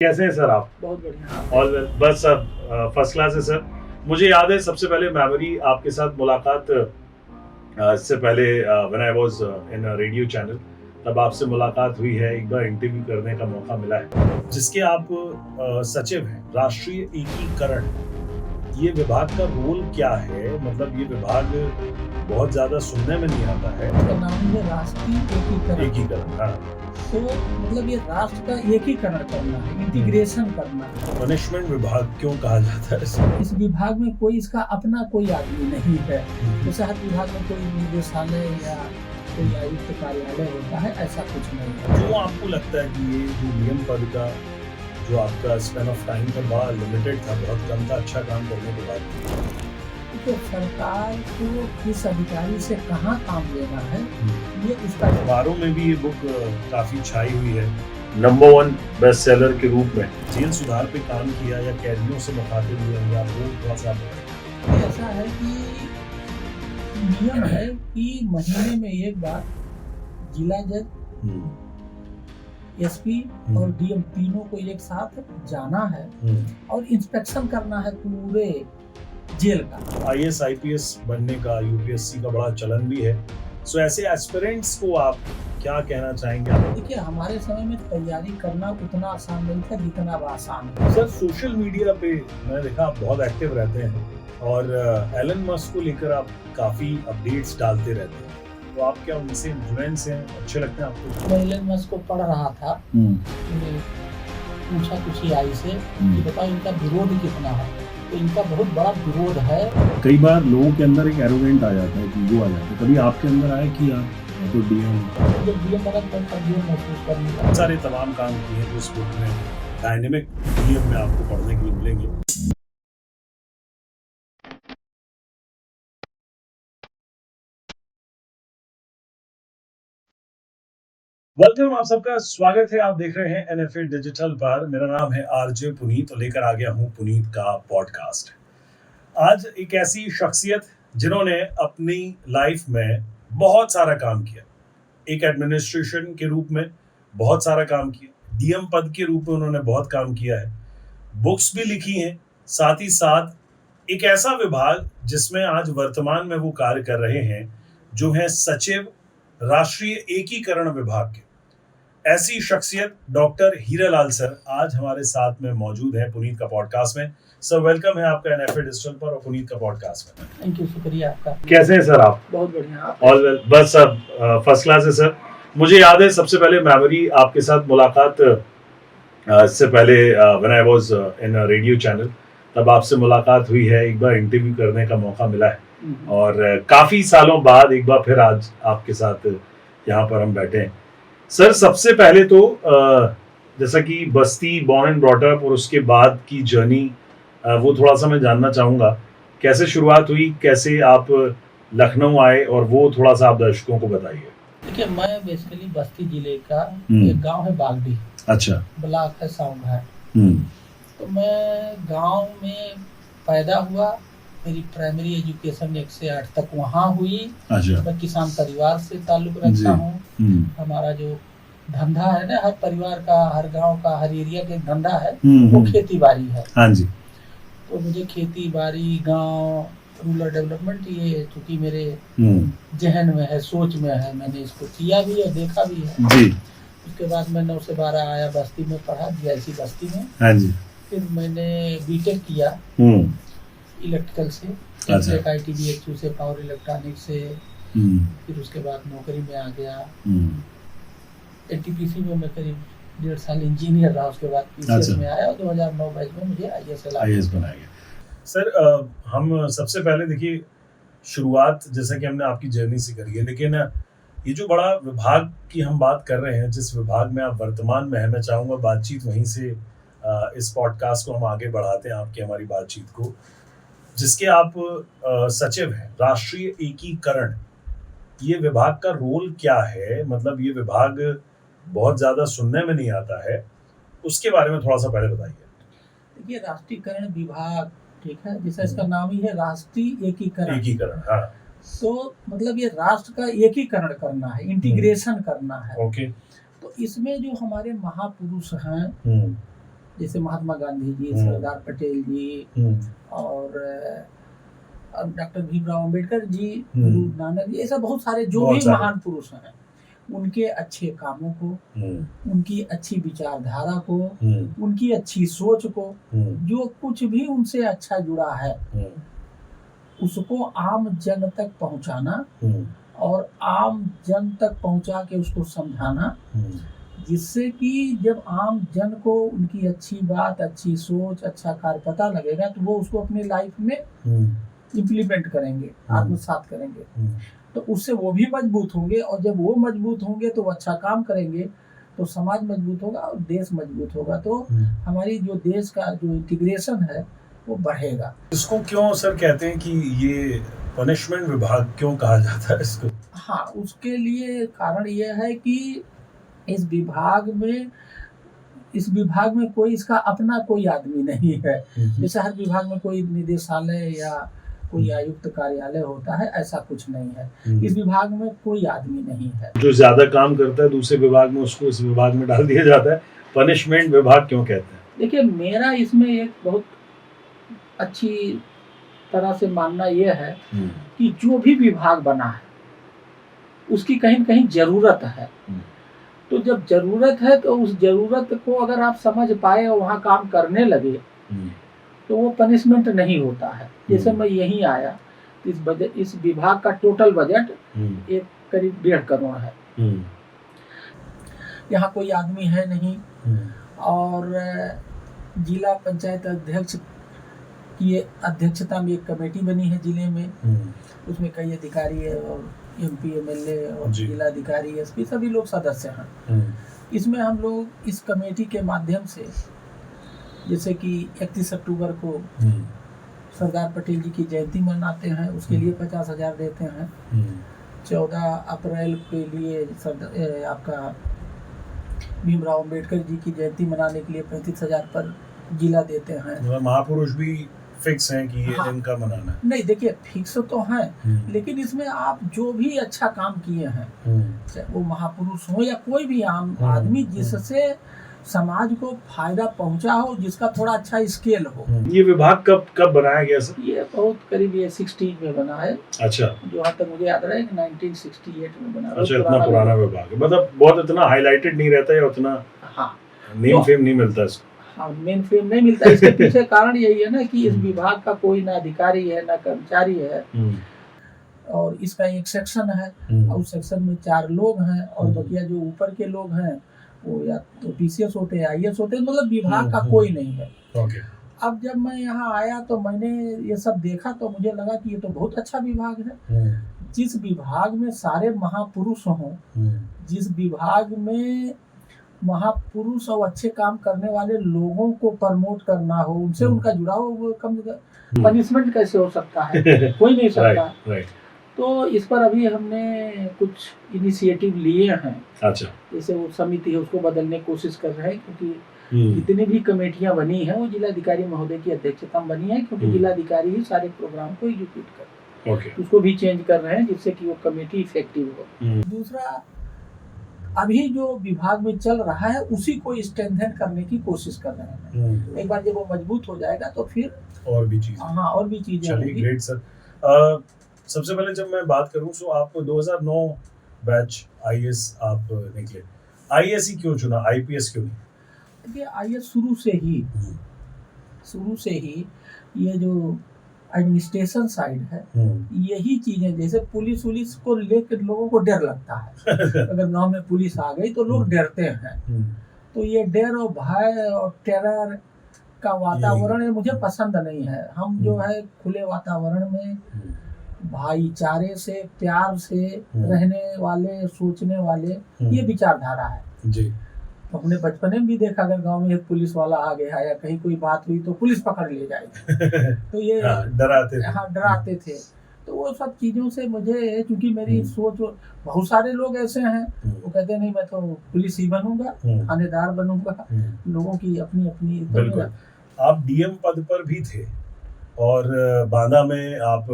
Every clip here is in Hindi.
कैसे हैं सर आप? बहुत बढ़िया। ऑल वेल, बस सब फर्स्ट क्लास है सर। मुझे याद है सबसे पहले मेमोरी आपके साथ मुलाकात इससे पहले when I was in a radio channel, तब आपसे मुलाकात हुई है, एक बार इंटरव्यू करने का मौका मिला है, जिसके आप सचिव हैं, राष्ट्रीय एकीकरण। ये विभाग का रोल क्या है? मतलब ये विभाग बहुत ज़्यादा सुनने में नहीं आता है। इसका नाम है राष्ट्रीय एकीकरण। एकीकरण, हाँ। तो मतलब ये राष्ट्र का एकीकरण करना है, इंटीग्रेशन करना है। पनिशमेंट विभाग क्यों कहा जाता है इसे? इस विभाग में कोई इसका अपना कोई आदमी नहीं है। जैसे हर विभाग में कोई निदेशालय या कोई आयुक्त कार्यालय होता है, ऐसा कुछ नहीं है। जो आपको लगता है कि ये जो नियम पद का जो आपका स्पेन ऑफ टाइम था बड़ा लिमिटेड था, बहुत कम था, अच्छा काम करने के बाद, तो सरकार को किस अधिकारी से कहाँ काम लेना है, ये उसका अखबारों में भी ये बुक काफी छाई हुई है, नंबर 1 बेस्ट सेलर के रूप में। जेल सुधार पे काम किया या कैदियों से मुखातिब हुए हैं, आप वो थोड़ा सा बताएं। ऐसा है कि नियम है कि महीने में एक बार जिला जज, एसपी और डीएम तीनों को एक साथ जाना है और इंस्पेक्शन करना है पूरे जेल का। आईएएस आईपीएस बनने का, यूपीएससी का बड़ा चलन भी है। सो ऐसे एस्पिरेंट्स को आप क्या कहना चाहेंगे? देखिए, हमारे समय में तैयारी करना उतना आसान नहीं था जितना अब आसान है। सर, सोशल मीडिया पे मैंने देखा आप बहुत एक्टिव रहते हैं और एलन मस्क को लेकर आप काफी अपडेट्स डालते रहते हैं, तो आप क्या उनसे इन्फ्लुएंस हैं, अच्छे लगते हैं आपको? मैं एलन मस्क को पढ़ रहा था, पूछा कुछ ही आई से कि बताओ इनका विरोध कितना है, तो इनका बहुत बड़ा विरोध है। कई बार लोगों के अंदर एक एरोगेंट आ जाता है कि वो आ जाता है, कभी आपके अंदर आया कि आप तो डीएम जब डीएम बना तब डीएम महसूस करने लगा। सारे तमाम काम किए हैं, उस बुक में डायनेमिक डीएम में आपको पढ़ने के लिए मिलेंगे। वेलकम, आप सबका स्वागत है। आप देख रहे हैं एनएफए डिजिटल पर। मेरा नाम है आरजे पुनीत और लेकर आ गया हूं पुनीत का पॉडकास्ट। आज एक ऐसी शख्सियत जिन्होंने अपनी लाइफ में बहुत सारा काम किया, एक एडमिनिस्ट्रेशन के रूप में बहुत सारा काम किया, डीएम पद के रूप में उन्होंने बहुत काम किया है, बुक्स भी लिखी हैं, साथ ही साथ एक ऐसा विभाग जिसमें आज वर्तमान में वो कार्य कर रहे हैं, जो है सचिव राष्ट्रीय एकीकरण विभाग के। ऐसी शख्सियत डॉक्टर हीरालाल सर आज हमारे साथ में मौजूद है पुनीत का पॉडकास्ट में। सर, वेलकम है आपका एनएफए डिजिटल पर और पुनीत का पॉडकास्ट में। थैंक यू, शुक्रिया आपका। कैसे हैं सर आप? बहुत बढ़िया। ऑल वेल, बस सब फर्स्ट क्लास है सर। मुझे याद है सबसे पहले मेमोरी आपके साथ मुलाकात इससे पहले when I was in a radio channel, तब आपसे मुलाकात हुई है, एक बार इंटरव्यू करने का मौका मिला है और काफी सालों बाद एक बार फिर आज आपके साथ यहाँ पर हम बैठे हैं। सर, सबसे पहले तो जैसा कि बस्ती बॉर्न एंड ब्रॉट अप और उसके बाद की जर्नी, वो थोड़ा सा मैं जानना चाहूँगा। कैसे शुरुआत हुई, कैसे आप लखनऊ आए, और वो थोड़ा सा आप दर्शकों को बताइए। देखिए, मैं बेसिकली बस्ती जिले का एक गांव है बागडी, अच्छा, ब्लॉक है साउंड। तो मैं गांव में पैदा हुआ, मेरी प्राइमरी एजुकेशन 1 से 8 तक वहाँ हुई। अच्छा। मैं किसान परिवार से ताल्लुक रखता हूँ। हमारा जो धंधा है ना, हर परिवार का, हर गांव का, हर एरिया का धंधा है, वो खेती बाड़ी है। हाँ जी। तो मुझे खेती बाड़ी, गांव, रूरल डेवलपमेंट, ये चूंकि मेरे जहन में है, सोच में है, मैंने इसको किया भी है, देखा भी है जी। उसके बाद मैं 9 से 12 आया, बस्ती में पढ़ा, डीआईसी बस्ती में। हाँ जी। फिर मैंने बीटेक किया इलेक्ट्रिकल से, ITBHU से, पावर इलेक्ट्रॉनिक से। फिर उसके बाद नौकरी में आ गया। एनटीपीसी में मैं करीब 1.5 साल इंजीनियर रहा। उसके बाद पीसीएस में आया और 2009 बैच में मुझे आईएएस बनाया गया। सर, हम सबसे पहले देखिए, शुरुआत जैसा कि हमने आपकी जर्नी से करी है, लेकिन ये जो बड़ा विभाग की हम बात कर रहे हैं, जिस विभाग में आप वर्तमान में हैं, मैं चाहूँगा बातचीत वहीं से इस पॉडकास्ट को हम आगे बढ़ाते हैं, आपकी हमारी बातचीत को, जिसके आप सचिव हैं, राष्ट्रीय एकीकरण। ये विभाग का रोल क्या है? मतलब ये विभाग बहुत ज़्यादा सुनने में नहीं आता है, उसके बारे में थोड़ा सा पहले बताइए। देखिए, राष्ट्रीयकरण विभाग, ठीक है, जैसा इसका नाम ही है राष्ट्रीय एकीकरण। हाँ। तो मतलब ये राष्ट्र का एकीकरण करना है, इंटीग्रेशन करना है। ओके। तो इसमें जो हमारे महापुरुष हैं, जैसे महात्मा गांधी जी, सरदार पटेल जी और डॉक्टर भीमराव अंबेडकर जी, गुरु नानक जी, ऐसा बहुत सारे जो भी महान पुरुष हैं, उनके अच्छे कामों को, उनकी अच्छी विचारधारा को, उनकी अच्छी सोच को, जो कुछ भी उनसे अच्छा जुड़ा है उसको आम जन तक पहुंचाना और आम जन तक पहुंचा के उसको समझाना, जिससे कि जब आम जन को उनकी अच्छी बात, अच्छी सोच, अच्छा कार्य पता लगेगा तो वो उसको अपनी लाइफ में इम्प्लीमेंट करेंगे, आत्मसात करेंगे, तो उससे वो भी मजबूत होंगे, और जब वो मजबूत होंगे तो वो अच्छा काम करेंगे तो समाज मजबूत होगा और देश मजबूत होगा, तो हमारी जो देश का जो इंटीग्रेशन है वो बढ़ेगा। इसको क्यों सर कहते हैं कि ये पनिशमेंट विभाग क्यों कहा जाता है इसको? हाँ, उसके लिए कारण ये है कि इस विभाग में कोई इसका अपना कोई आदमी नहीं है। जैसे हर विभाग में कोई निदेशालय या कोई आयुक्त कार्यालय होता है, ऐसा कुछ नहीं है। इस विभाग में कोई आदमी नहीं है। जो ज्यादा काम करता है दूसरे विभाग में, उसको इस विभाग में डाल दिया जाता है। पनिशमेंट विभाग क्यों कहते हैं? देखिए, मेरा इसमें एक बहुत अच्छी तरह से मानना यह है कि जो भी विभाग बना है उसकी कहीं न कहीं जरूरत है, तो जब जरूरत है तो उस जरूरत को अगर आप समझ पाए और वहाँ काम करने लगे तो वो पनिशमेंट नहीं होता है। जैसे मैं यहीं आया, इस विभाग का टोटल बजट एक करीब 1.5 करोड़ है। यहाँ कोई आदमी है नहीं, और जिला पंचायत अध्यक्ष की अध्यक्षता में एक कमेटी बनी है जिले में, उसमें कई अधिकारी है और MP, MLA और जिला अधिकारी, SP सभी लोग सदस्य हैं। इसमें हम लोग इस कमेटी के माध्यम से, जैसे कि 31 अक्टूबर को सरदार पटेल जी की जयंती मनाते हैं, उसके लिए 50,000 देते हैं। 14 अप्रैल के लिए आपका भीमराव अंबेडकर जी की जयंती मनाने के लिए 35,000 पर जिला देते हैं। महापुरुष भी फिक्स हैं कि ये इनका मनाना है? नहीं, देखिए फिक्स तो है, लेकिन इसमें आप जो भी अच्छा काम किए हैं, चाहे वो महापुरुष हो या कोई भी आम आदमी, जिससे समाज को फायदा पहुंचा हो, जिसका थोड़ा अच्छा स्केल हो। ये विभाग कब बनाया गया सर? ये बहुत करीब 60 में बना है। अच्छा, जो तक मुझे याद रहा है 1968 में बना। अच्छा, इतना पुराना विभाग है, मतलब बहुत इतना हाईलाइटेड नहीं रहता है, उतना नेम फेम नहीं मिलता इसको। हाँ, मेन फेम नहीं मिलता। इसके पीछे कारण यही है ना कि इस विभाग का कोई ना अधिकारी है ना कर्मचारी है, और इसका एक सेक्शन है, और उस सेक्शन में 4 लोग हैं, और बकिया जो ऊपर के लोग हैं वो या तो PCS होते हैं, IAS होते हैं, मतलब विभाग का कोई नहीं है। अब जब मैं यहाँ आया तो मैंने ये सब देखा तो मुझे लगा कि ये तो बहुत अच्छा विभाग है। जिस विभाग में सारे महापुरुष हों, जिस विभाग में महापुरुष और अच्छे काम करने वाले लोगों को प्रमोट करना हो, उनसे उनका जुड़ाव हो, कम पनिशमेंट कैसे हो सकता है? कोई नहीं सकता। तो इस पर अभी हमने कुछ इनिशिएटिव लिए हैं। अच्छा, जैसे वो समिति है उसको बदलने की कोशिश कर रहे हैं, क्योंकि जितनी भी कमेटियां बनी हैं वो जिलाधिकारी महोदय की अध्यक्षता में बनी है, क्योंकि जिलाधिकारी ही सारे प्रोग्राम को एग्जीक्यूट कर रहे हैं। उसको भी चेंज कर रहे हैं जिससे कि वो कमेटी इफेक्टिव हो। दूसरा, अभी जो विभाग में चल रहा है उसी को स्ट्रेंथन करने की कोशिश कर रहे हैं। एक बार जब वो मजबूत हो जाएगा तो फिर और भी चीजें चलिए, ग्रेट सर। सबसे पहले जब मैं बात करूं तो आप 2009 बैच IAS आप निकले। IAS ही क्यों चुना, IPS क्यों नहीं? देखिए, IAS शुरू से ही ये जो एडमिनिस्ट्रेशन साइड है, यही चीजें, जैसे पुलिस को लेकर लोगों को डर लगता है। अगर गांव में पुलिस आ गई तो लोग डरते हैं, तो ये डर और भय और टेरर का वातावरण मुझे पसंद नहीं है। हम जो है खुले वातावरण में भाईचारे से, प्यार से रहने वाले, सोचने वाले, ये विचारधारा है जी। तो हमने बचपन में भी देखा, अगर गांव में एक पुलिस वाला आ गया या कहीं कोई बात हुई तो पुलिस पकड़ ले जाएगी। तो ये डराते थे। तो वो सब चीजों से मुझे, क्योंकि मेरी सोच, बहुत सारे लोग ऐसे हैं वो कहते नहीं मैं तो पुलिस ही बनूंगा, थानेदार बनूंगा, लोगों की अपनी अपनी। बिल्कुल, आप DM पद पर भी थे और बांदा में आप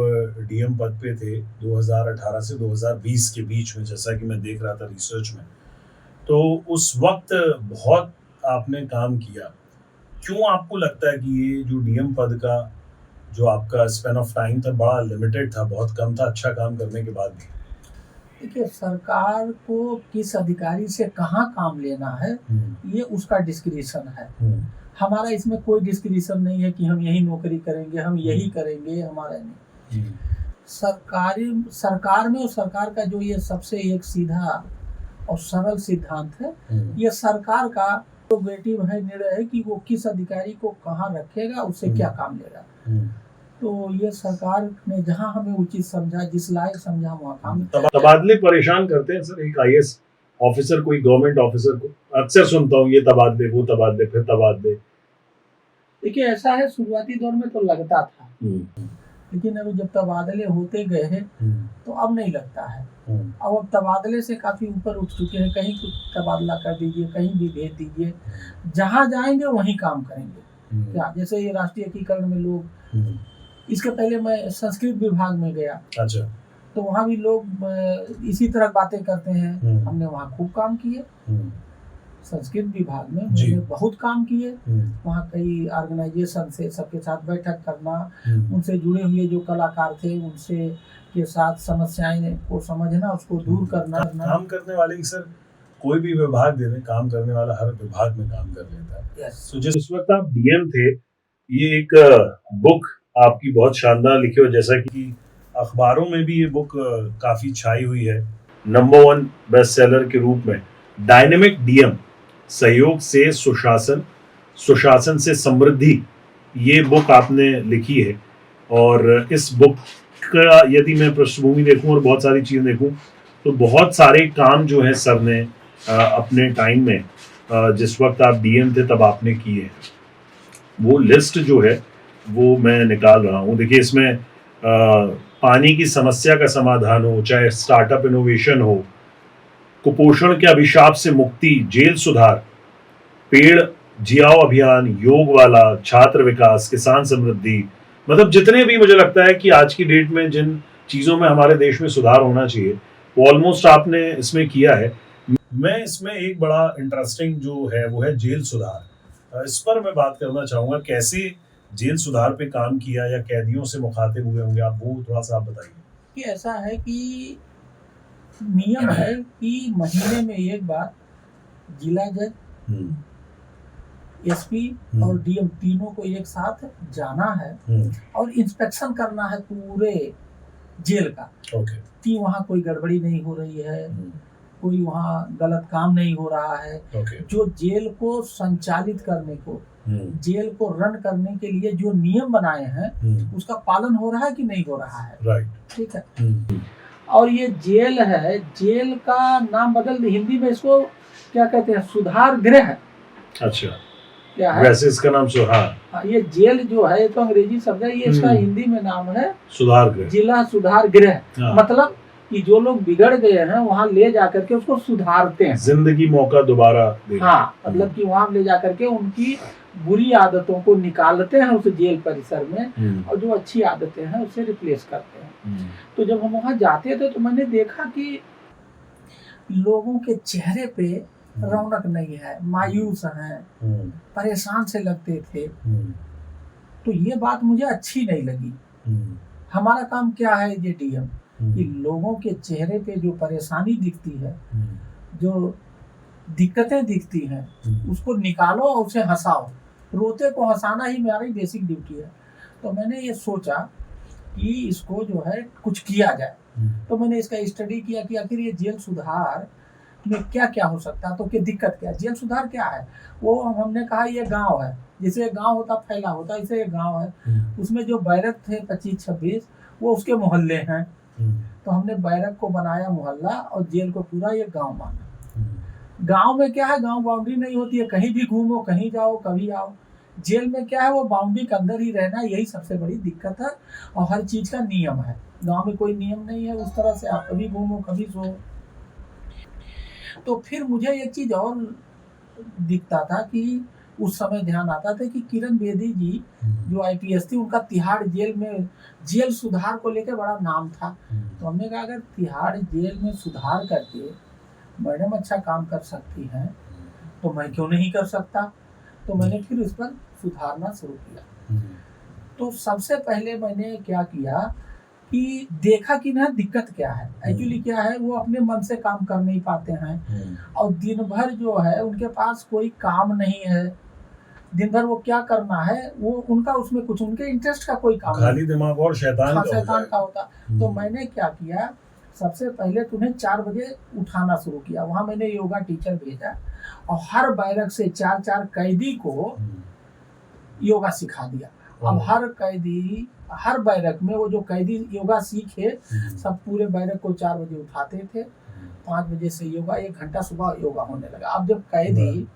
DM पद पे थे 2018 से 2020 के बीच में, जैसा कि मैं देख रहा था रिसर्च में। तो उस वक्त बहुत आपने काम किया, क्यों आपको लगता है कि ये जो डीएम पद का जो आपका स्पेन ऑफ टाइम था बड़ा लिमिटेड था, बहुत कम था अच्छा काम करने के बाद भी? देखिए, सरकार को किस अधिकारी से कहाँ काम लेना है ये उसका डिस्क्रिशन है। हमारा इसमें कोई डिस्क्रिशन नहीं है कि हम यही नौकरी करेंगे, हम यही करेंगे, हमारा नहीं। सरकार में और सरकार का जो ये सबसे एक सीधा और सरल सिद्धांत है, ये सरकार का प्रोग्रेटिव है, निर्णय है कि वो किस अधिकारी को कहाँ रखेगा, उससे क्या काम लेगा। तो ये सरकार ने जहाँ हमें उचित समझा, जिस लायक समझा, वहाँ काम। तबादले परेशान करते हैं सर, एक आईएएस ऑफिसर कोई गवर्नमेंट ऑफिसर को अक्सर सुनता हूँ ये तबादले वो तबादले फिर तबादले। देखिए, ऐसा है, शुरुआती दौर में तो लगता था, लेकिन अभी जब तबादले होते गए हैं तो अब नहीं लगता है। अब तबादले से काफी ऊपर उठ चुके हैं, कहीं कुछ तबादला कर दीजिए, कहीं भी भेज दीजिए, जहाँ जाएंगे वहीं काम करेंगे। क्या, जैसे ये राष्ट्रीय एकीकरण में लोग, इसके पहले मैं संस्कृत विभाग में गया, अच्छा, तो वहाँ भी लोग इसी तरह बातें करते हैं। हमने वहाँ खूब काम किए, संस्कृत विभाग में मैंने बहुत काम किए। वहाँ कई ऑर्गेनाइजेशन से सबके साथ बैठक करना, उनसे जुड़े हुए जो कलाकार थे उनसे के साथ समस्याएं को समझना, उसको दूर करना। काम करने वाले की सर कोई भी विभाग दे दें, काम करने वाला हर विभाग में काम कर लेता है। तो जिस वक्त आप डीएम थे, ये एक बुक आपकी बहुत शानदार लिखी हो, जैसा कि अखबारों में भी ये बुक काफी छाई हुई है, नंबर 1 बेस्ट सेलर के रूप में, डायनेमिक डीएम, सहयोग से सुशासन, सुशासन से समृद्धि, ये बुक आपने लिखी है। और इस बुक का यदि मैं पृष्ठभूमि देखूं और बहुत सारी चीजें देखूं तो बहुत सारे काम जो है सर ने अपने टाइम में जिस वक्त आप डीएम थे तब आपने किए। वो लिस्ट जो है वो मैं निकाल रहा हूँ। देखिए, इसमें पानी की समस्या का समाधान हो, चाहे स्टार्टअप इनोवेशन हो, कुपोषण के अभिशाप से मुक्ति, जेल सुधार, पेड़ जियाओ अभियान, योग वाला, छात्र विकास, किसान समृद्धि, मतलब जितने भी मुझे लगता है कि आज की डेट में जिन चीजों में हमारे देश में सुधार होना चाहिए वो ऑलमोस्ट आपने इसमें किया है। मैं इसमें एक बड़ा इंटरेस्टिंग जो है वो है जेल सुधार। इस पर मैं बात करना चाहूंगा, कैसे जेल सुधार पे काम किया या कैदियों से मुखातिब हुए होंगे आप, वो थोड़ा सा आप बताइए। कि ऐसा है कि नियम है कि महीने में एक बार जिला जज, एसपी और डीएम तीनों को एक साथ जाना है और इंस्पेक्शन करना है पूरे जेल का, कि वहाँ कोई गड़बड़ी नहीं हो रही है, कोई वहाँ गलत काम नहीं हो रहा है। जो जेल को संचालित करने को, जेल को रन करने के लिए जो नियम बनाए हैं उसका पालन हो रहा है कि नहीं हो रहा है। ठीक है। और ये जेल है, जेल का नाम बदल, हिंदी में इसको क्या कहते हैं, सुधार गृह। अच्छा, क्या है वैसे इसका नाम सुधार, ये जेल जो है ये तो अंग्रेजी शब्द है, ये इसका हिंदी में नाम है सुधार गृह, जिला सुधार गृह। मतलब कि जो लोग बिगड़ गए हैं वहाँ ले जाकर के उसको सुधारते हैं, जिंदगी मौका दोबारा। हाँ, मतलब कि वहाँ ले जाकर के उनकी बुरी आदतों को निकालते हैं उस जेल परिसर में, और जो अच्छी आदतें हैं उसे रिप्लेस करते हैं। तो जब हम वहाँ जाते थे तो मैंने देखा कि लोगों के चेहरे पे रौनक नहीं है, मायूस हैं, परेशान से लगते थे। तो ये बात मुझे अच्छी नहीं लगी। हमारा काम क्या है ये डीएम, कि लोगों के चेहरे पे जो परेशानी दिखती है, जो दिक्कतें दिखती हैं, उसको निकालो और उसे हंसाओ। रोते को हंसाना ही मेरी बेसिक ड्यूटी है। तो मैंने ये सोचा कि इसको जो है कुछ किया जाए। तो मैंने इसका स्टडी किया कि आखिर ये जेल सुधार में क्या क्या हो सकता है, तो क्या दिक्कत क्या है, जेल सुधार क्या है। वो हमने कहा ये गांव है, जैसे गांव होता फैला होता, इसे एक गांव है, उसमें जो बैरक थे 25-26 वो उसके मोहल्ले हैं। तो हमने बैरक को बनाया मोहल्ला और जेल को पूरा ये गांव माना। गांव में क्या है, गांव बाउंड्री नहीं होती है, कहीं भी घूमो, कहीं जाओ, कभी आओ। जेल में क्या है, वो बाउंड्री के अंदर ही रहना, यही सबसे बड़ी दिक्कत है। और हर चीज का नियम है, गांव में कोई नियम नहीं है उस तरह से, आप कभी घूमो कभी सो। तो फिर मुझे एक चीज और दिखता था कि उस समय ध्यान आता था कि किरण बेदी जी जो आईपीएस थी, उनका तिहाड़ जेल में जेल सुधार को लेकर बड़ा नाम था। तो हमने कहा अगर तिहाड़ जेल में सुधार करके मैडम अच्छा काम कर सकती हैं तो मैं क्यों नहीं कर सकता। तो मैंने फिर इस पर सुधारना शुरू किया। तो सबसे पहले मैंने क्या किया कि देखा कि ना दिक्कत क्या है। एक्चुअली क्या है, वो अपने मन से काम कर नहीं पाते हैं और दिन भर जो है उनके पास कोई काम नहीं है। दिन भर वो क्या करना है, वो उनका उसमें कुछ उनके इंटरेस्ट का कोई काम खाली दिमाग और शैतान का होता। तो मैंने क्या किया, सबसे पहले तुम्हें 4 बजे उठाना शुरू किया। वहाँ मैंने योगा टीचर भेजा और हर बैरक से 4-4 कैदी को योगा सिखा दिया। अब हर कैदी हर बैरक में वो जो कैदी योगा सीखे, सब पूरे बैरक को 4 बजे उठाते थे। 5 बजे से योगा, 1 घंटा सुबह योगा होने लगा। अब जब कैदी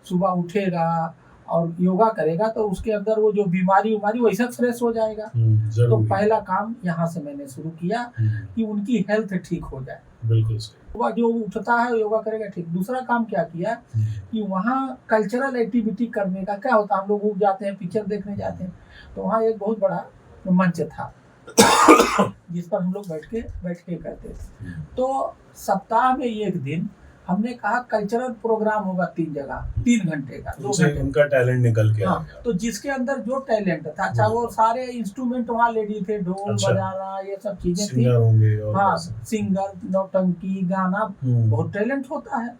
सुबह उठेगा और योगा करेगा तो उसके अंदर वो जो बीमारी वैसा फ्रेश हो जाएगा। तो पहला काम यहाँ से मैंने शुरू किया कि उनकी हेल्थ ठीक हो जाए। बिल्कुल सही। जो उठता है योगा करेगा ठीक। दूसरा काम क्या किया कि वहाँ कल्चरल एक्टिविटी करने का क्या होता है, हम लोग उठ जाते हैं, पिक्चर देखने जाते हैं, तो वहाँ एक बहुत बड़ा मंच था जिस पर हम लोग बैठ के करते थे। तो सप्ताह में 1 दिन हमने कहा कल्चरल प्रोग्राम होगा 3 जगह, 3 घंटे का, 2 घंटे। उनका टैलेंट निकल के आ गया। तो जिसके अंदर जो टैलेंट था, अच्छा वो सारे इंस्ट्रूमेंट वहाँ रेडी थे, ढोल बजाना ये सब चीजें थी। हाँ, सिंगर, नौटंकी, गाना, बहुत टैलेंट होता है।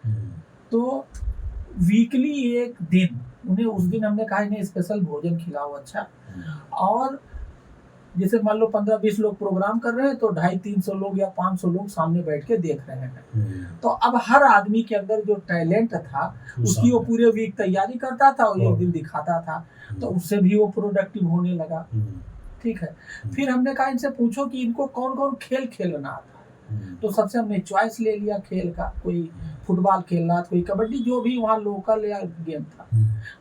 तो वीकली 1 दिन उन्हें, उस दिन हमने कहा इन्हें स्पेशल भोजन खिलाओ अच्छा। और जैसे मान लो 15-20 लोग प्रोग्राम कर रहे हैं तो 250-300 लोग या 500 लोग सामने बैठ के देख रहे हैं। तो अब हर आदमी के अंदर जो टैलेंट था उसकी वो पूरे वीक तैयारी करता था और 1 दिन दिखाता था, तो उससे भी वो प्रोडक्टिव होने लगा। ठीक है। फिर हमने कहा इनसे पूछो कि इनको कौन कौन खेल खेलना आता है। तो सबसे हमने चॉइस ले लिया खेल का, कोई फुटबॉल खेल रहा, कोई कबड्डी, जो भी वहाँ लोकल या गेम था।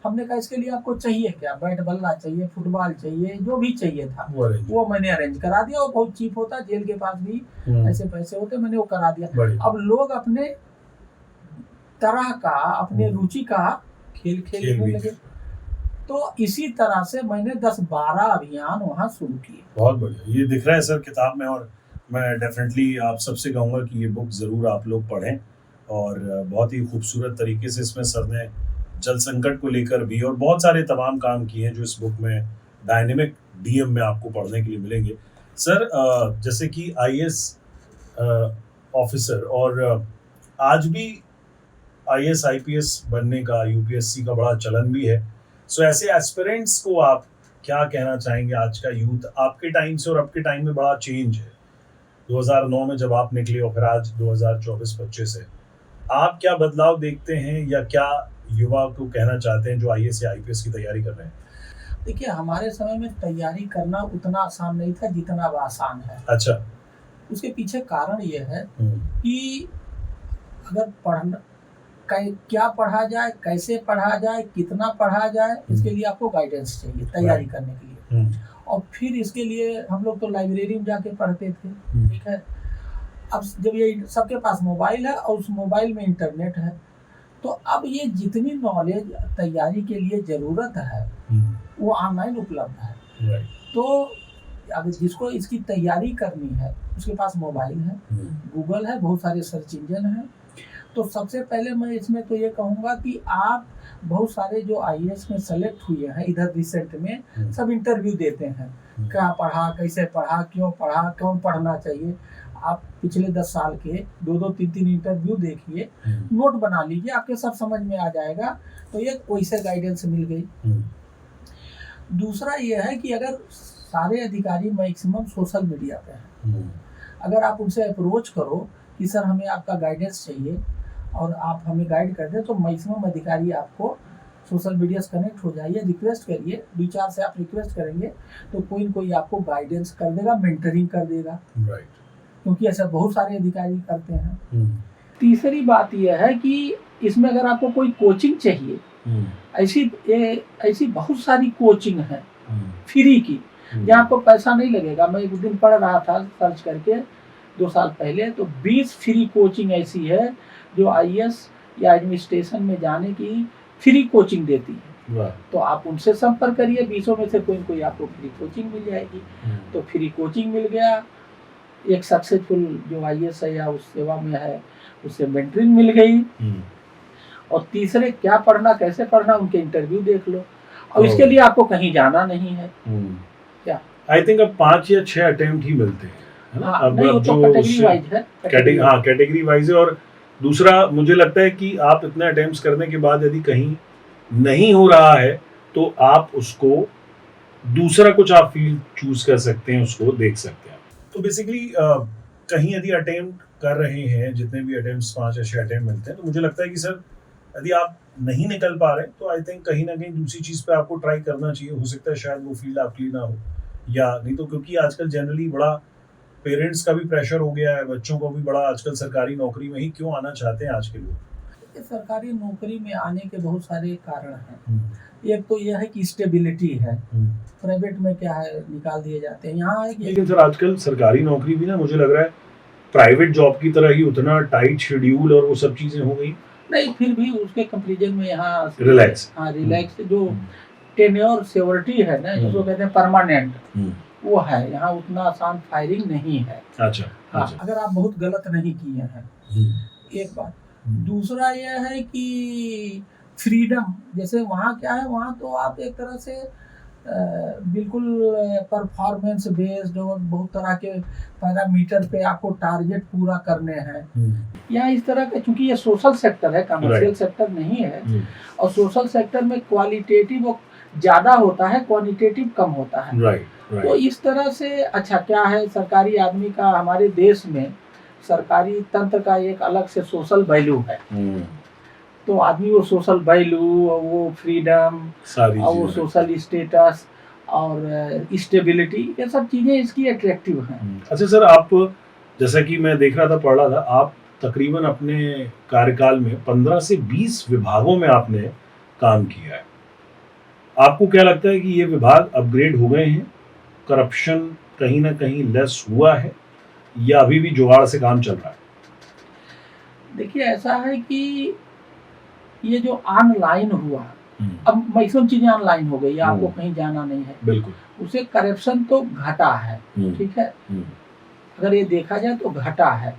हमने कहा इसके लिए आपको चाहिए क्या, बैट बल्ला चाहिए, फुटबॉल चाहिए, जो भी चाहिए था वो मैंने अरेंज करा दिया। वो बहुत चीप होता, जेल के पास भी ऐसे पैसे होते, मैंने वो करा दिया। अब लोग अपने तरह का, अपने रुचि का खेल खेलने लगे। तो इसी तरह से मैंने 10-12 अभियान वहाँ शुरू किए। बहुत बढ़िया, ये दिख रहा है सर किताब में, और मैं डेफिनेटली आप सबसे कहूँगा कि ये बुक ज़रूर आप लोग पढ़ें। और बहुत ही खूबसूरत तरीके से इसमें सर ने जल संकट को लेकर भी और बहुत सारे तमाम काम किए हैं जो इस बुक में डायनेमिक डीएम में आपको पढ़ने के लिए मिलेंगे। सर जैसे कि आईएएस ऑफिसर, और आज भी आईएएस आईपीएस बनने का, यूपीएससी का बड़ा चलन भी है। सो ऐसे एस्पिरेंट्स को आप क्या कहना चाहेंगे? आज का यूथ आपके टाइम से और अब के टाइम में बड़ा चेंज है। 2009 में जब आप निकले और फिर आज 2024-25 है, आप क्या बदलाव देखते हैं या क्या युवा को कहना चाहते हैं जो आईएएस या आईपीएस की तैयारी कर रहे हैं? देखिए, हमारे समय में तैयारी करना उतना आसान नहीं था जितना अब आसान है। अच्छा। उसके पीछे कारण ये है कि अगर पढ़ना, क्या पढ़ा जाए, कैसे पढ़ा जाए, कितना पढ़ा जाए, इसके लिए आपको गाइडेंस चाहिए तैयारी करने के लिए। और फिर इसके लिए हम लोग तो लाइब्रेरी में जाके पढ़ते थे। ठीक है। अब जब ये सबके पास मोबाइल है और उस मोबाइल में इंटरनेट है, तो अब ये जितनी नॉलेज तैयारी के लिए ज़रूरत है वो ऑनलाइन उपलब्ध है। तो अगर जिसको इसकी तैयारी करनी है उसके पास मोबाइल है, गूगल है, बहुत सारे सर्च इंजन हैं। तो सबसे पहले मैं इसमें तो ये कहूँगा कि आप बहुत सारे जो आईएएस में सेलेक्ट हुए हैं इधर रिसेंट में, सब इंटरव्यू देते हैं, क्या पढ़ा, कैसे पढ़ा, क्यों पढ़ा, कौन पढ़ना चाहिए। आप पिछले 10 साल के 2-2, 3-3 इंटरव्यू देखिए, नोट बना लीजिए, आपके सब समझ में आ जाएगा। तो ये वैसे गाइडेंस मिल गई। दूसरा ये है कि अगर सारे अधिकारी मैक्सिमम सोशल मीडिया पे हैं, अगर आप उनसे अप्रोच करो कि सर हमें आपका गाइडेंस चाहिए और आप हमें गाइड कर दें, तो मैक्सिमम अधिकारी आपको सोशल मीडिया से कनेक्ट हो जाइए, रिक्वेस्ट करिए, 2-4 से आप रिक्वेस्ट करेंगे तो कोई न कोई आपको गाइडेंस कर देगा, मेंटरिंग कर देगा। क्योंकि ऐसा बहुत सारे अधिकारी करते हैं। तीसरी बात यह है कि इसमें अगर आपको कोई कोचिंग चाहिए, ऐसी बहुत सारी कोचिंग है फ्री की, जहाँ आपको पैसा नहीं लगेगा। मैं एक दिन पढ़ रहा था सर्च करके 2 साल पहले, तो 20 फ्री कोचिंग ऐसी है जो आईएएस या एडमिनिस्ट्रेशन में जाने की फ्री कोचिंग देती है। तो आप उनसे संपर्क करिए, 20 में से कोई न कोई आपको फ्री कोचिंग मिल जाएगी। तो फ्री कोचिंग मिल गया, एक सक्सेसफुल जो आईएएस है या उस सेवा में है उससे मेंटरिंग मिल गई। और तीसरे क्या पढ़ना, कैसे पढ़ना, उनके इंटरव्यू देख लो। और इसके लिए आपको कहीं जाना नहीं है। क्या आई थिंक अब 5 या 6 अटेम्प्ट ही मिलते हैं, है ना? हाँ, नहीं, वो तो कैटेगरी वाइज है। कैटेगरी वाइज है। और दूसरा मुझे लगता है कि आप इतने अटेम्प्ट्स करने के बाद यदि कहीं नहीं हो रहा है तो आप उसको दूसरा कुछ आप फील्ड चूज कर सकते हैं, उसको देख सकते हैं। तो बेसिकली कहीं यदि अटेम्प्ट कर रहे हैं, जितने भी अटेम्प्ट्स 5 या 6 अटेम्प्ट मिलते हैं, तो मुझे लगता है कि सर यदि आप नहीं निकल पा रहे तो आई थिंक कहीं ना कहीं दूसरी चीज पे आपको ट्राई करना चाहिए। हो सकता है शायद वो फील्ड आपके लिए ना हो, या नहीं तो क्योंकि आजकल जनरली बड़ा पेरेंट्स का भी प्रेशर हो गया है, बच्चों को भी बड़ा आजकल सरकारी नौकरी में ही क्यों आना चाहते हैं आज के लोग। सरकारी नौकरी में आने के बहुत सारे कारण हैं। एक तो यह है कि स्टेबिलिटी है, प्राइवेट में क्या है निकाल दिए जाते हैं। यहाँ है लेकिन सर आजकल सरकारी नौकरी भी ना मुझे लग रहा है प्राइवेट जॉब की तरह ही उतना टाइट शेड्यूल और वो सब चीजें हो गई। नहीं, फिर भी उसके कंपैरिजन में यहाँ रिलैक्स, हाँ रिलैक्स जो टेन्योर सिक्योरिटी है ना, जिसको कहते हैं परमानेंट, वो है। यहाँ उतना आसान फायरिंग नहीं है। अच्छा, हाँ, अच्छा। अगर आप बहुत गलत नहीं किए हैं, एक बात। दूसरा यह है कि फ्रीडम, जैसे वहाँ क्या है, वहाँ तो आप एक तरह से बिल्कुल परफॉर्मेंस बेस्ड और बहुत तरह के पैरामीटर पे आपको टारगेट पूरा करने हैं। यहाँ इस तरह का, चूंकि ये सोशल सेक्टर है, कमर्शियल सेक्टर नहीं है, और सोशल सेक्टर में क्वालिटेटिव ज्यादा होता है, क्वांटिटेटिव कम होता है। तो इस तरह से अच्छा क्या है, सरकारी आदमी का हमारे देश में सरकारी तंत्र का एक अलग से सोशल वैल्यू है। तो आदमी वो सोशल वैल्यू, वो फ्रीडम और वो सोशल स्टेटस और स्टेबिलिटी, ये सब चीजें इसकी अट्रैक्टिव हैं। अच्छा सर, आप जैसा कि मैं देख रहा था, पढ़ रहा था, आप तकरीबन अपने कार्यकाल में 15 से 20 विभागों में आपने काम किया है। आपको क्या लगता है कि ये विभाग अपग्रेड हो गए हैं, करप्शन कहीं ना कहीं लेस हुआ है, या अभी भी जुगाड़ से काम चल रहा है? देखिए, ऐसा है कि ये जो ऑनलाइन हुआ, अब मैक्सिमम चीजें ऑनलाइन हो गई, आपको कहीं जाना नहीं है, बिल्कुल, उसे करप्शन तो घटा है, ठीक है, अगर ये देखा जाए तो घटा है।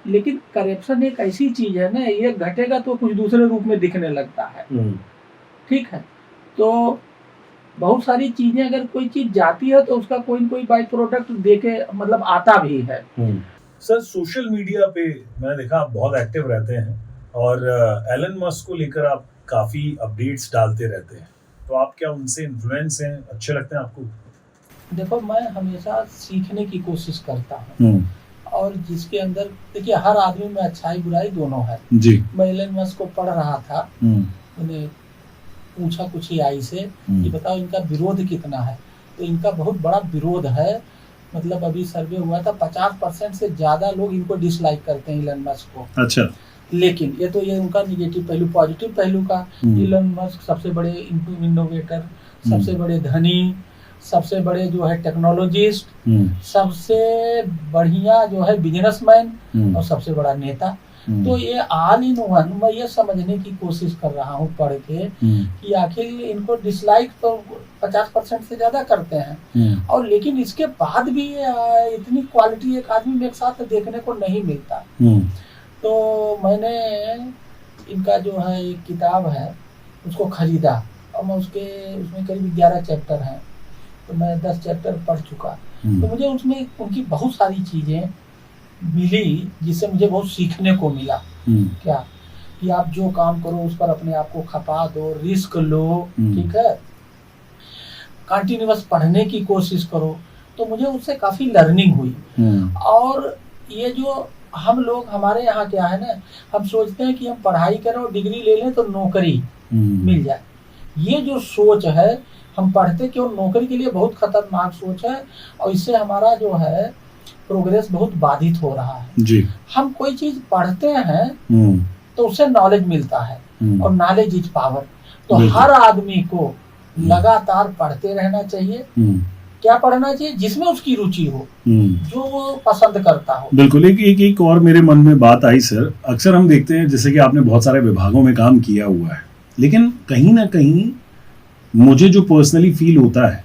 लेकिन करप्शन एक ऐसी चीज है ना, ये घटेगा तो कुछ दूसरे रूप में दिखने लगता है, ठीक है। तो बहुत सारी चीजें, अगर कोई चीज जाती है तो उसका कोई न कोई बाई प्रोडक्ट देके मतलब आता भी है। सर, सोशल मीडिया पे मैंने देखा आप बहुत एक्टिव रहते हैं और एलन मस्क को लेकर आप काफी अपडेट्स डालते रहते हैं, तो आप क्या उनसे इन्फ्लुएंस हैं, अच्छे लगते हैं आपको? देखो, मैं हमेशा सीखने की कोशिश करता हूँ, और जिसके अंदर देखिए हर आदमी में अच्छाई बुराई दोनों है जी। मैं एलन मस्क को पढ़ रहा था, मैंने पूछा कुछ ही आई से कि बताओ इनका विरोध कितना है, तो इनका बहुत बड़ा विरोध है। मतलब अभी सर्वे हुआ था, 50% से ज्यादा लोग इनको डिसलाइक करते हैं एलन मस्क को। अच्छा। लेकिन ये तो ये उनका निगेटिव पहलू, पॉजिटिव पहलू का, एलन मस्क सबसे बड़े इनोवेटर, सबसे बड़े धनी, सबसे बड़े जो है टेक्नोलॉजिस्ट, सबसे बढ़िया जो है बिजनेसमैन, और सबसे बड़ा नेता। तो ये ऑल इन वन, मैं ये समझने की कोशिश कर रहा हूँ पढ़ के कि आखिर इनको डिसलाइक तो 50% से ज्यादा करते हैं, और लेकिन इसके बाद भी इतनी क्वालिटी एक आदमी में एक साथ देखने को नहीं मिलता। तो मैंने इनका जो है एक किताब है उसको खरीदा, और मैं उसमें करीब 11 चैप्टर हैं, तो मैं 10 चैप्टर पढ़ चुका। तो मुझे उसमें उनकी बहुत सारी चीजें मिली जिससे मुझे बहुत सीखने को मिला। क्या कि आप जो काम करो उस पर अपने आप को खपा दो, रिस्क लो, ठीक है, कंटिन्यूअस पढ़ने की कोशिश करो। तो मुझे उससे काफी लर्निंग हुई। और ये जो हम लोग, हमारे यहाँ क्या है ना, हम सोचते हैं कि हम पढ़ाई करें और डिग्री ले लें तो नौकरी मिल जाए। ये जो सोच है, हम पढ़ते क्यों नौकरी के लिए, बहुत खतरनाक सोच है, और इससे हमारा जो है प्रोग्रेस बहुत बाधित हो रहा है जी। हम कोई चीज पढ़ते हैं तो उससे नॉलेज मिलता है, और नॉलेज इज पावर। तो हर आदमी को लगातार पढ़ते रहना चाहिए। क्या पढ़ना चाहिए? जिसमें उसकी रुचि हो, जो वो पसंद करता हो। बिल्कुल। एक और मेरे मन में बात आई सर, अक्सर हम देखते हैं जैसे कि आपने बहुत सारे विभागों में काम किया हुआ है, लेकिन कहीं ना कहीं मुझे जो पर्सनली फील होता है,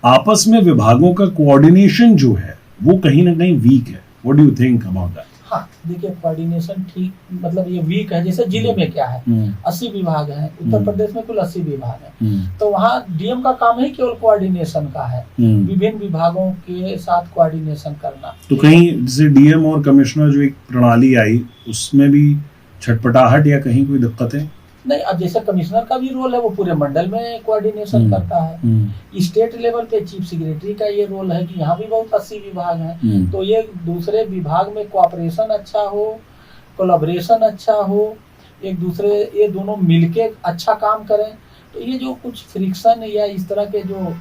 आपस में विभागों का कोऑर्डिनेशन जो है वो कहीं ना कहीं वीक है। What do you think about that? हाँ देखिए कोऑर्डिनेशन ठीक मतलब ये वीक है। जैसे जिले में क्या है 80 विभाग हैं, उत्तर प्रदेश में कुल 80 विभाग हैं, तो वहाँ डीएम का काम ही केवल कोऑर्डिनेशन का है, विभिन्न विभागों के साथ कोऑर्डिनेशन करना। तो कहीं जैसे डीएम और कमिश्नर जो एक प्रणाली आई उसमें भी छटपटाहट या कहीं कोई दिक्कत है? नहीं, अब जैसे कमिश्नर का भी रोल है, वो पूरे मंडल में कोऑर्डिनेशन करता है। स्टेट लेवल पे चीफ सेक्रेटरी का ये रोल है कि यहाँ भी बहुत 80 विभाग हैं, तो ये दूसरे विभाग में कोऑपरेशन अच्छा हो, कोलैबोरेशन अच्छा हो, एक दूसरे ये दोनों मिलके अच्छा काम करें। तो ये जो कुछ फ्रिक्शन या इस तरह के जो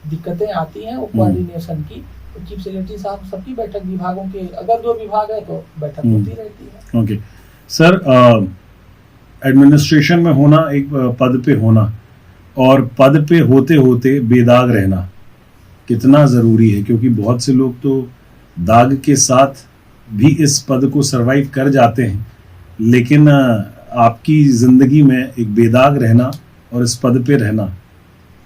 दिक्कतें आती हैं वो कोऑर्डिनेशन की, तो चीफ सेक्रेटरी साहब सबकी बैठक विभागों के, अगर 2 विभाग है तो बैठक होती रहती है। ओके सर, एडमिनिस्ट्रेशन में होना, एक पद पे होना और पद पे होते होते बेदाग रहना कितना जरूरी है? क्योंकि बहुत से लोग तो दाग के साथ भी इस पद को सरवाइव कर जाते हैं, लेकिन आपकी जिंदगी में एक बेदाग रहना और इस पद पे रहना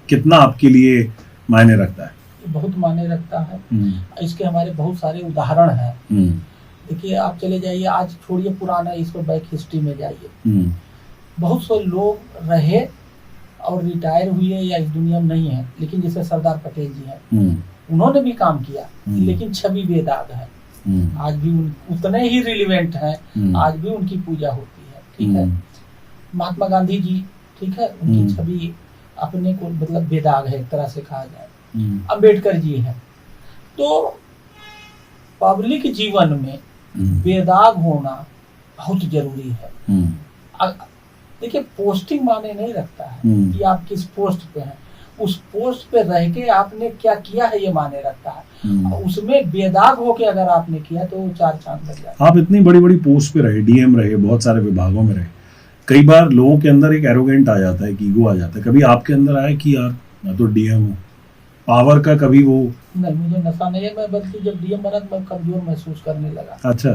कितना आपके लिए मायने रखता है? बहुत मायने रखता है। इसके हमारे बहुत सारे उदाहरण हैं। देखिए आप चले जाइए, आज छोड़िए पुराना, इसको बैक हिस्ट्री में जाइए, बहुत से लोग रहे और रिटायर हुए या इस दुनिया में नहीं है, लेकिन जैसे सरदार पटेल जी हैं, उन्होंने भी काम किया लेकिन छवि बेदाग है, आज भी उतने ही रिलेवेंट हैं, आज भी उनकी पूजा होती है, ठीक है। महात्मा गांधी जी, ठीक है, उनकी छवि अपने को मतलब बेदाग है एक तरह से कहा जाए। अम्बेडकर जी हैं। तो पब्लिक जीवन में बेदाग होना बहुत जरूरी है। देखिए पोस्टिंग माने नहीं रखता है कि आप किस पोस्ट पे हैं, उस पोस्ट पे रह के आपने क्या किया है ये माने रखता है। उसमें बेदाग होके अगर आपने किया तो 4 चांद लग जाते। आप इतनी बड़ी बड़ी पोस्ट पे रहे, डीएम रहे, बहुत सारे विभागों में रहे, कई बार लोगों के अंदर एक एरोगेंट आ जाता है, एक ईगो आ जाता है। कभी आपके अंदर आया कि यार मैं तो डीएम हूँ, पावर का कभी वो? नहीं, मुझे नशा नहीं है, मैं बल्कि जब डीएम बना तो मैं कमजोर महसूस करने लगा। अच्छा।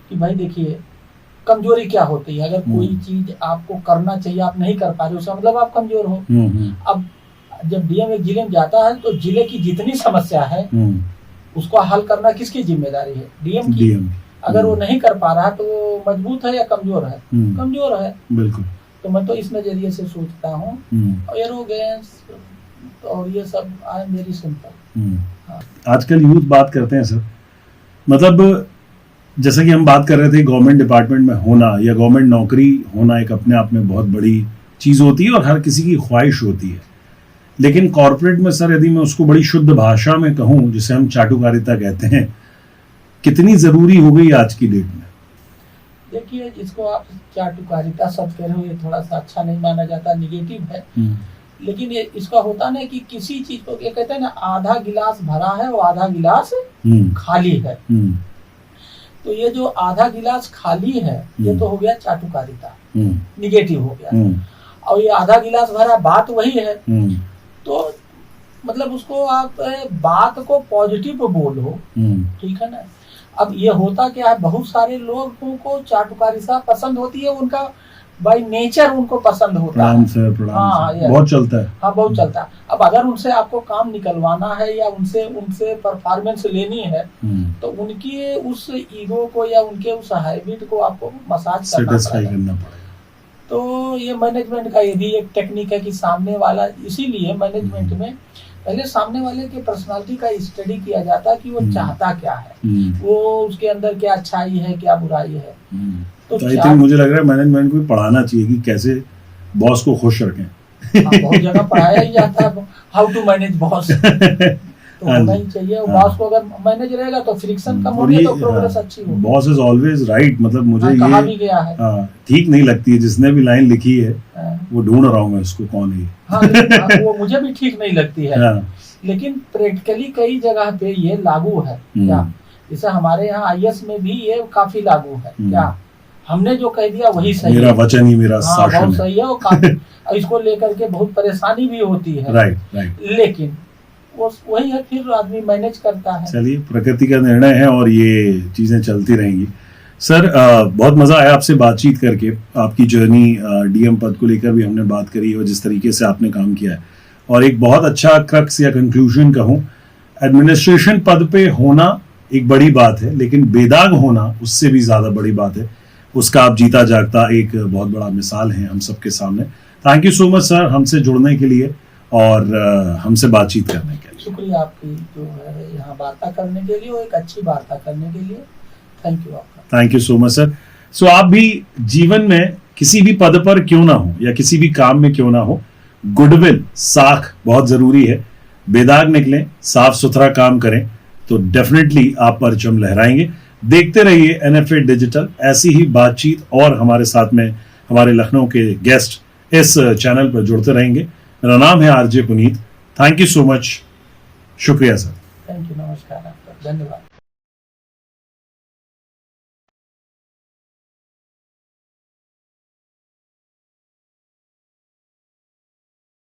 कि भाई देखिए कमजोरी क्या होती है, अगर कोई चीज आपको करना चाहिए आप नहीं कर पा रहे, उसका मतलब आप कमजोर हो। अब जब डीएम एक जिले में जाता है तो जिले की जितनी समस्या है उसको हल करना किसकी जिम्मेदारी है? डीएम की। अगर वो नहीं कर पा रहा तो वो मजबूत है या कमजोर है? कमजोर है। बिल्कुल। तो मैं तो इस नजरिए से सोचता हूँ। एरोगेंस और ये सब आई एम वेरी सिंपल। आजकल यूथ बात करते हैं सर, मतलब जैसे कि हम बात कर रहे थे गवर्नमेंट डिपार्टमेंट में होना या गवर्नमेंट नौकरी होना एक अपने आप में बहुत बड़ी चीज होती है और हर किसी की ख्वाहिश होती है, लेकिन कॉर्पोरेट में सर यदि मैं उसको बड़ी शुद्ध भाषा में कहूँ, जिसे हम चाटुकारिता कहते हैं, कितनी जरूरी हो गई आज की डेट में? देखिए इसको आप चाटुकारिता शब्द कह रहे हो, ये थोड़ा सा अच्छा नहीं माना जाता, निगेटिव है। लेकिन ये इसका होता ना कि किसी चीज को ये कहते हैं ना, आधा गिलास भरा है और आधा गिलास खाली है। तो ये जो आधा गिलास खाली है ये तो हो गया चाटुकारिता, निगेटिव हो गया। और ये आधा गिलास भरा बात वही है, तो मतलब उसको आप बात को पॉजिटिव बोलो, ठीक है ना। अब ये होता क्या है, बहुत सारे लोगों को चाटुकारिता पसंद होती है, उनका बाय नेचर उनको पसंद होता है। बहुत चलता है। हाँ बहुत चलता है। अब अगर उनसे आपको काम निकलवाना है या उनसे परफॉर्मेंस लेनी है तो उनकी उस ईगो को या उनके उस हैबिट को आपको मसाज करना पड़ेगा। तो ये मैनेजमेंट का ये भी एक टेक्निक है कि सामने वाला, इसीलिए मैनेजमेंट में पहले सामने वाले के पर्सनालिटी का स्टडी किया जाता है कि वो चाहता क्या है, वो उसके अंदर क्या अच्छाई है क्या बुराई है। तो आई थिंक मुझे लग रहा है मैनेजमेंट को पढ़ाना चाहिए कि कैसे बॉस को खुश रखें। बहुत जगह पढ़ाया ही जाता है हाउ टू मैनेज बॉस, तो होना ही चाहिए। बॉस को अगर मैनेज रहेगा तो फ्रिक्शन कम होगी तो प्रोग्रेस अच्छी होगी। बॉस इज ऑलवेज राइट, मतलब मुझे कहा भी गया है, ठीक नहीं लगती है जिसने भी लाइन लिखी है, वो ढूंढ रहा हूँ मैं उसको कौन है। वो मुझे भी ठीक नहीं लगती है, लेकिन प्रैक्टिकली कई जगह पे ये लागू है क्या। जैसे हमारे यहाँ आईएएस में भी ये काफी लागू है क्या, हमने जो कह दिया वही सही मेरा वचन ही मेरा शासन बहुत सही है। वो काफी इसको लेकर के बहुत परेशानी भी होती है, राइट। लेकिन वो वही है, फिर आदमी मैनेज करता है। चलिए, प्रकृति का निर्णय है और ये चीजें चलती रहेंगी। सर बहुत मजा आया आपसे बातचीत करके, आपकी जर्नी डीएम पद को लेकर भी हमने बात करी और जिस तरीके से आपने काम किया है, और एक बहुत अच्छा क्रक्स या कंक्लूजन कहूँ, एडमिनिस्ट्रेशन पद पे होना एक बड़ी बात है, लेकिन बेदाग होना उससे भी ज्यादा बड़ी बात है। उसका आप जीता जागता एक बहुत बड़ा मिसाल है हम सबके सामने। Thank you so much sir, हमसे जुड़ने के लिए और हमसे बातचीत करने के लिए। शुक्रिया आपकी जो है यहाँ वार्ता करने के लिए और एक अच्छी वार्ता करने के लिए। थैंक यू आपका। Thank you so much sir. सो आप भी जीवन में किसी भी पद पर क्यों ना हो या किसी भी काम में क्यों ना हो, गुडविल, साख बहुत जरूरी है। बेदाग निकलें, साफ सुथरा काम करें तो डेफिनेटली आप परचम लहराएंगे। देखते रहिए NFA डिजिटल, ऐसी ही बातचीत और हमारे साथ में हमारे लखनऊ के गेस्ट इस चैनल पर जुड़ते रहेंगे। मेरा नाम है RJ Puneet. Thank you so much. शुक्रिया सर। थैंक यू, नमस्कार आपका, धन्यवाद।